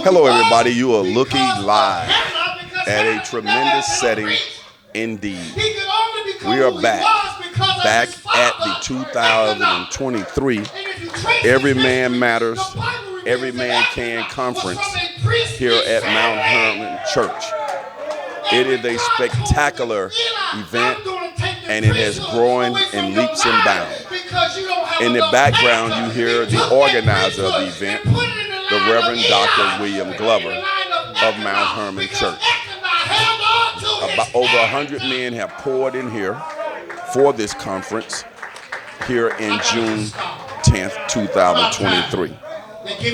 Hello, everybody. You are looking live at a tremendous setting indeed. We are back at the 2023 Every Man Matters, Every Man Can Conference here at Mount Hermon Church. It is a spectacular event, and it has grown in leaps and bounds. In the background, you hear the organizer of the event, the Reverend Dr. William Glover of Mount Hermon Church. About over 100 men have poured in here for this conference here in June 10th, 2023.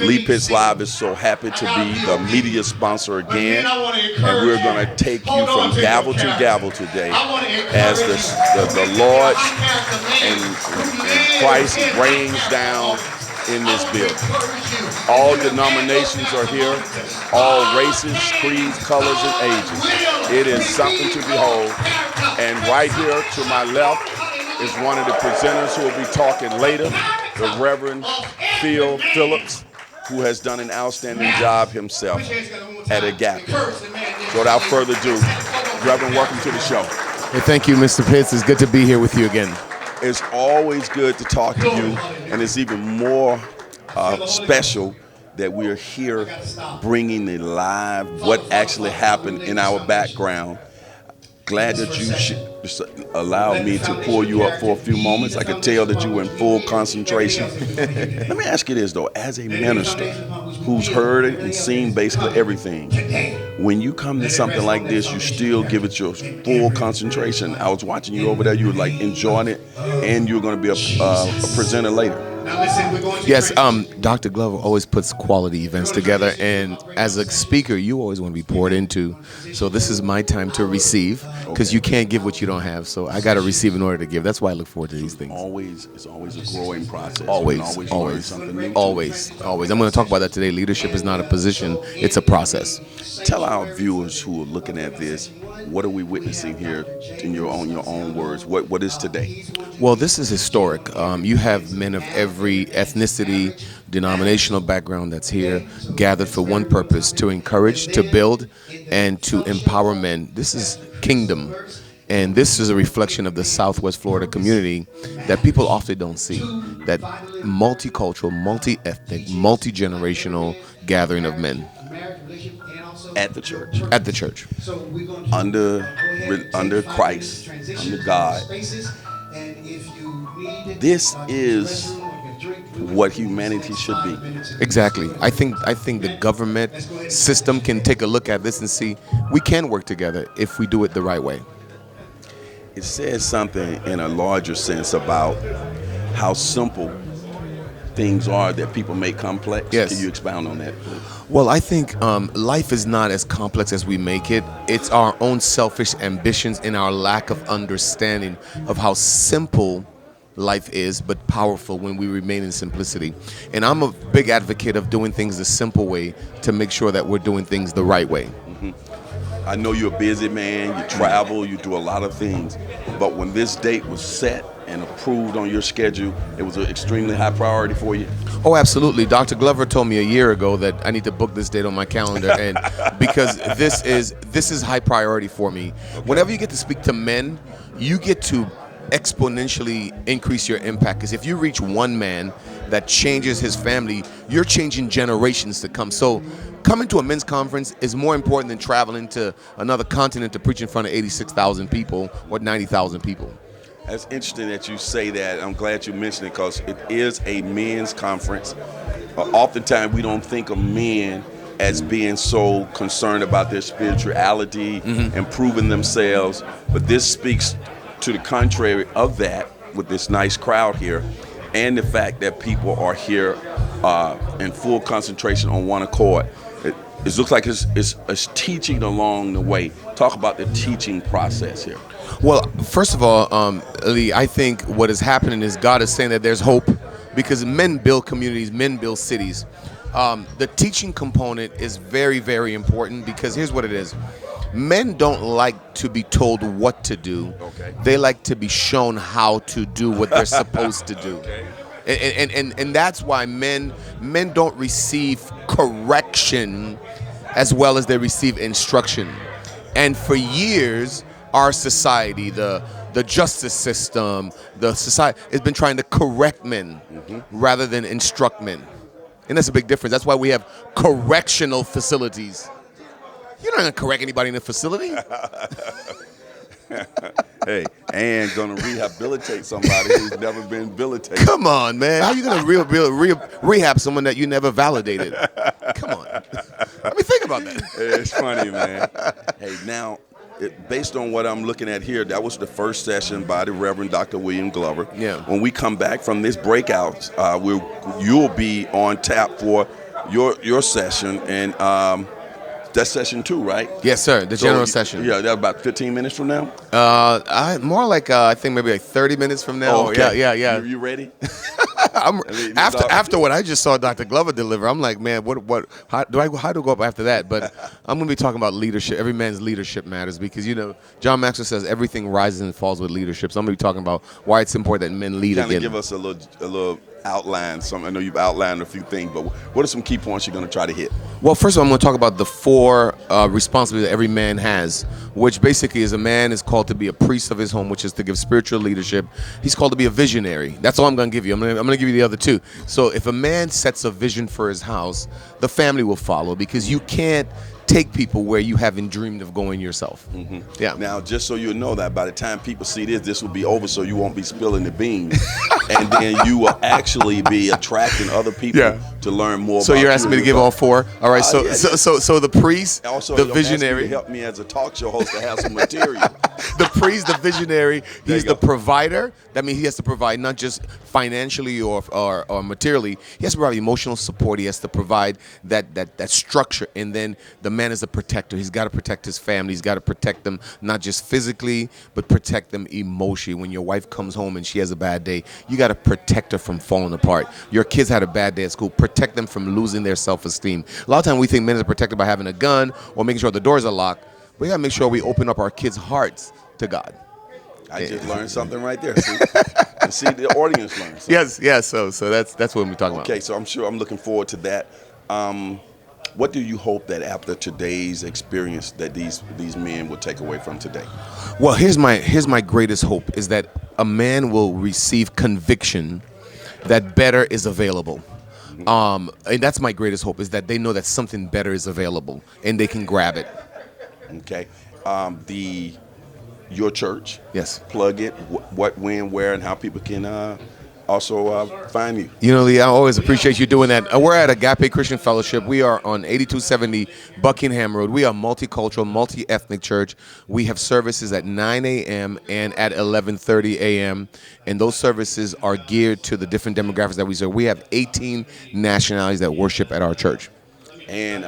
Lee Pitts Live is so happy to be the media sponsor again, and we're going to take you from gavel to gavel today as the Lord and Christ rains down in this building. All denominations are here, all races, creeds, colors, and ages. It is something to behold. And right here to my left is one of the presenters who will be talking later, the Reverend Phillips, who has done an outstanding job himself at a gap. So without further ado, Reverend, welcome to the show. Hey, thank you, Mr. Pitts. It's good to be here with you again. It's always good to talk to you, and it's even more special that we are here bringing the live, what actually happened in our background. Glad that you allowed me to pull you up for a few moments. I could tell that you were in full concentration. Let me ask you this, though. As a minister who's heard it and seen basically everything, when you come to something like this, you still give it your full concentration. I was watching you over there. You were like enjoying it, and you're going to be a presenter later. Yes, Dr. Glover always puts quality events together, and as a speaker, you always want to be poured into. So this is my time to receive, because you can't give what you don't have. So I got to receive in order to give. That's why I look forward to these things. It's always a growing process. Always. Something new. Always. I'm going to talk about that today. Leadership is not a position; it's a process. Tell our viewers who are looking at this, what are we witnessing here in your own words? What is today? Well, this is historic. You have men of every ethnicity, denominational background that's here, gathered for one purpose: to encourage, to build, and to empower men. This is kingdom, and this is a reflection of the Southwest Florida community that people often don't see. That multicultural, multi-ethnic, multi-generational gathering of men. At the church. At the church. Under Christ, under God. This is what humanity should be. Exactly. I think the government system can take a look at this and see we can work together if we do it the right way. It says something in a larger sense about how simple things are that people make complex. Yes. Can you expound on that? Well, I think life is not as complex as we make it. It's our own selfish ambitions and our lack of understanding of how simple life is, but powerful when we remain in simplicity. And I'm a big advocate of doing things the simple way to make sure that we're doing things the right way. Mm-hmm. I know you're a busy man, you travel, you do a lot of things, but when this date was set and approved on your schedule, it was an extremely high priority for you? Oh, absolutely. Dr. Glover told me a year ago that I need to book this date on my calendar, and because this is high priority for me. Okay. Whenever you get to speak to men, you get to exponentially increase your impact, because if you reach one man that changes his family, you're changing generations to come. So coming to a men's conference is more important than traveling to another continent to preach in front of 86,000 people or 90,000 people. That's interesting that you say that. I'm glad you mentioned it, because it is a men's conference. Oftentimes we don't think of men as being so concerned about their spirituality, improving themselves, but this speaks to the contrary of that with this nice crowd here, and the fact that people are here in full concentration on one accord. It looks like it's teaching along the way. Talk about the teaching process here. Well, first of all, Lee, I think what is happening is God is saying that there's hope, because men build communities, men build cities. The teaching component is very, very important, because here's what it is. Men don't like to be told what to do. Okay. They like to be shown how to do what they're supposed to do. Okay. And that's why men don't receive correction as well as they receive instruction. And for years, our society, the justice system, the society has been trying to correct men rather than instruct men. And that's a big difference. That's why we have correctional facilities. You're not going to correct anybody in a facility. Hey, and gonna rehabilitate somebody who's never been validated. Come on, man. How are you going to rehab someone that you never validated? Come on. Let me think about that. It's funny, man. Hey, now, based on what I'm looking at here, that was the first session by the Reverend Dr. William Glover. Yeah. When we come back from this breakout, you'll be on tap for your session, and that's session 2, right? Yes, sir. The general session. Yeah, that's about 15 minutes from now. More like I think maybe like 30 minutes from now. Oh, okay. Yeah. You ready? After what I just saw Dr. Glover deliver, I'm like, man, how do I go up after that? But I'm going to be talking about leadership. Every man's leadership matters because, John Maxwell says everything rises and falls with leadership. So I'm going to be talking about why it's important that men lead again. Kind of give us a little outline. I know you've outlined a few things, but what are some key points you're going to try to hit? Well, first of all, I'm going to talk about the 4 responsibilities that every man has, which basically is a man is called to be a priest of his home, which is to give spiritual leadership. He's called to be a visionary. That's all I'm going to give you. I'm going to give you the other 2. So if a man sets a vision for his house, the family will follow because you can't take people where you haven't dreamed of going yourself. Mm-hmm. Yeah. Now, just so you know that by the time people see this will be over, so you won't be spilling the beans, and then you will actually be attracting other people to learn more. So about you're asking me to give all 4. All right. So the priest, also, the visionary, help me as a talk show host to have some material. The priest, the visionary, he's the provider. That means he has to provide not just financially or materially. He has to provide emotional support. He has to provide that structure. And then the man is a protector. He's got to protect his family. He's got to protect them not just physically, but protect them emotionally. When your wife comes home and she has a bad day, you got to protect her from falling apart. Your kids had a bad day at school. Protect them from losing their self-esteem. A lot of times we think men are protected by having a gun or making sure the doors are locked. We got to make sure we open up our kids' hearts to God. I just learned something right there. See, and see the audience learned something. Yes. So that's what we're talking about. Okay, so I'm looking forward to that. What do you hope that after today's experience that these men will take away from today? Well, here's my greatest hope is that a man will receive conviction that better is available. And that's my greatest hope is that they know that something better is available and they can grab it. Okay. Your church. Yes. Plug it. What, when, where, and how people can also find you. Lee, I always appreciate you doing that. We're at Agape Christian Fellowship. We are on 8270 Buckingham Road. We are a multicultural, multi-ethnic church. We have services at 9 a.m. and at 11:30 a.m. And those services are geared to the different demographics that we serve. We have 18 nationalities that worship at our church. And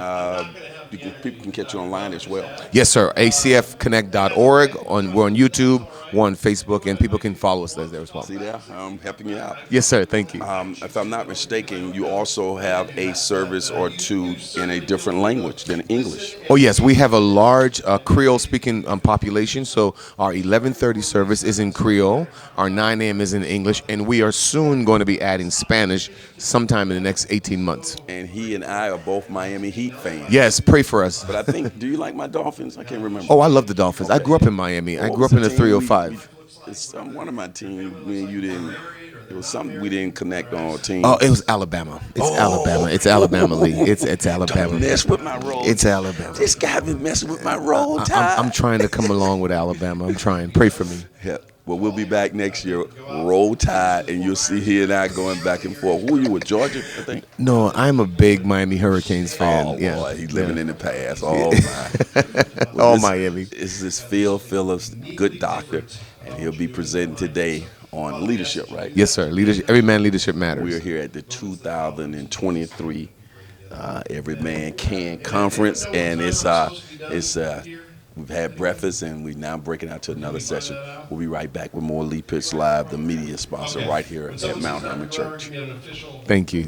people can catch you online as well. Yes, sir. acfconnect.org. We're on YouTube, we're on Facebook, and people can follow us there as well. See there? I'm helping you out. Yes, sir. Thank you. If I'm not mistaken, you also have a service or 2 in a different language than English. Oh, yes. We have a large Creole-speaking population, so our 11:30 service is in Creole, our 9 a.m. is in English, and we are soon going to be adding Spanish sometime in the next 18 months. And he and I are both Miami Heat fans. Yes, pray for us. But I think, do you like my Dolphins? I can't remember. Oh, I love the Dolphins. Okay. I grew up in Miami. I grew up in the 305. It's one of my teams. Me and you didn't. It was something we didn't connect on team. Oh, it was Alabama. Alabama. It's Alabama, Lee. It's Alabama. Don't mess with my roll. It's Alabama. This guy been messing with my roll tide. I'm trying to come along with Alabama. I'm trying. Pray for me. Yeah. Well, we'll be back next year, Roll Tide, and you'll see he and I going back and forth. Who are you with, Georgia, I think? No, I'm a big Miami Hurricanes fan. Oh, yeah. boy, he's living in the past. Oh, my. Well, Miami. This is Phillips, good doctor, and he'll be presenting today on leadership, right? Yes, sir. Leadership. Every man leadership matters. We are here at the 2023 Every Man Can Conference, and we've had breakfast, and we're now breaking out to another session. We'll be right back with more Lee Pitts Live, the media sponsor, right here at Mount Hermon Church. Thank you.